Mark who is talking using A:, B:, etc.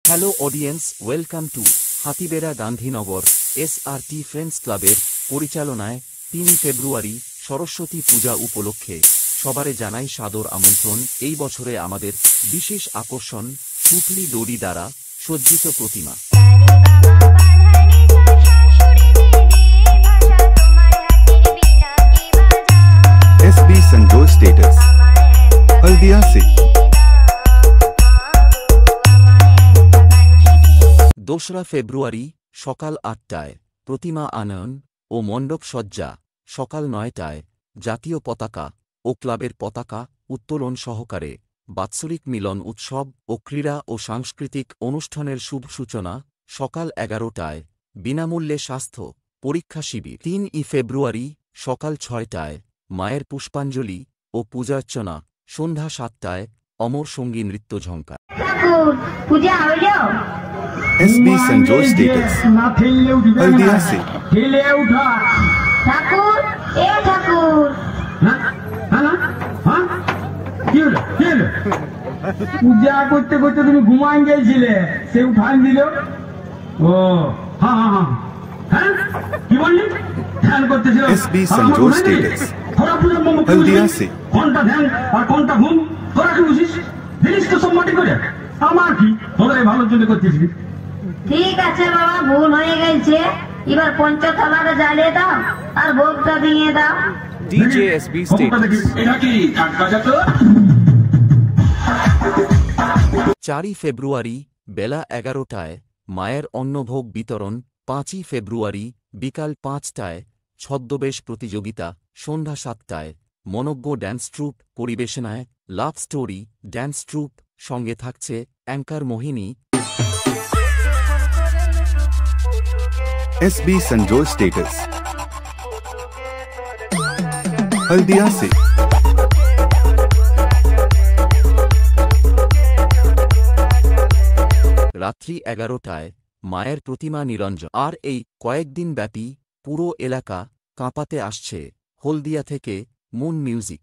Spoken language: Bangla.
A: Hello audience, welcome to Hatibera Gandhinagar SRT friends ক্লাবের পরিচালনায় ৩ ফেব্রুয়ারি সরস্বতী পূজা উপলক্ষে সবারে জানাই সাদর আমন্ত্রণ। এই বছরে আমাদের বিশেষ আকর্ষণ পুঁটলি দড়ি দ্বারা সজ্জিত প্রতিমা।
B: SB संजोय स्टेटस हल्दिया से
A: ২রা ফেব্রুয়ারি সকাল ৮টায় প্রতিমা আনয়ন ও মণ্ডপ সজ্জা, সকাল ৯টায় জাতীয় পতাকা ও ক্লাবের পতাকা উত্তোলন সহকারে বাৎসরিক মিলন উৎসব ও ক্রীড়া ও সাংস্কৃতিক অনুষ্ঠানের শুভ সূচনা, সকাল ১১টায় বিনামূল্যে স্বাস্থ্য পরীক্ষা শিবির। ৩ ফেব্রুয়ারি সকাল ৬টায় মায়ের পুষ্পাঞ্জলি ও পূজার্চনা, সন্ধ্যা ৭টায় অমর সঙ্গী নৃত্য ঝঙ্কার।
B: SB संजोय स्टेटस हल्दिया से
C: ঠাকুর এ ঠাকুর
D: পূজা করতে করতে তুমি ঘুমান গেছিলে, সে উঠান দিল। ও হ্যাঁ হ্যাঁ হ্যাঁ হ্যাঁ কি বললি? ধ্যান করতেছিল।
B: SB संजोय स्टेटस हल्दिया से
D: ঘন্টা ধ্যান আর ঘন্টা ঘুম, তোরা কি বুঝিস? জিনিস তো সব মাটি করে। আমার কি, তোদের ভালোর জন্য করতেছিস।
C: ঠিক আছে বাবা, ভুল হয়ে গেছে। এবার পঞ্চতলাটা জ্বালিয়ে দাও আর ভোগটা দিয়ে দাও।
A: DJ SB status. ৪ ফেব্রুয়ারি বেলা ১১টায় মায়ের অন্নভোগ বিতরণ। ৫ ফেব্রুয়ারি বিকাল ৫টায় ছদ্মবেশ প্রতিযোগিতা, সন্ধ্যা ৭টায় মনজ্ঞ ড্যান্স ট্রুপ পরিবেশনায় লাভ স্টোরি ড্যান্স ট্রুপ, সঙ্গে থাকছে anchor Mohini.
B: SB Sanjoy status Haldia से
A: রাত্রি ১১টায় মায়ের প্রতিমা নিরঞ্জন। আর এই কয়েকদিন ব্যাপী পুরো এলাকা কাঁপাতে আসছে হলদিয়া থেকে মুন মিউজিক।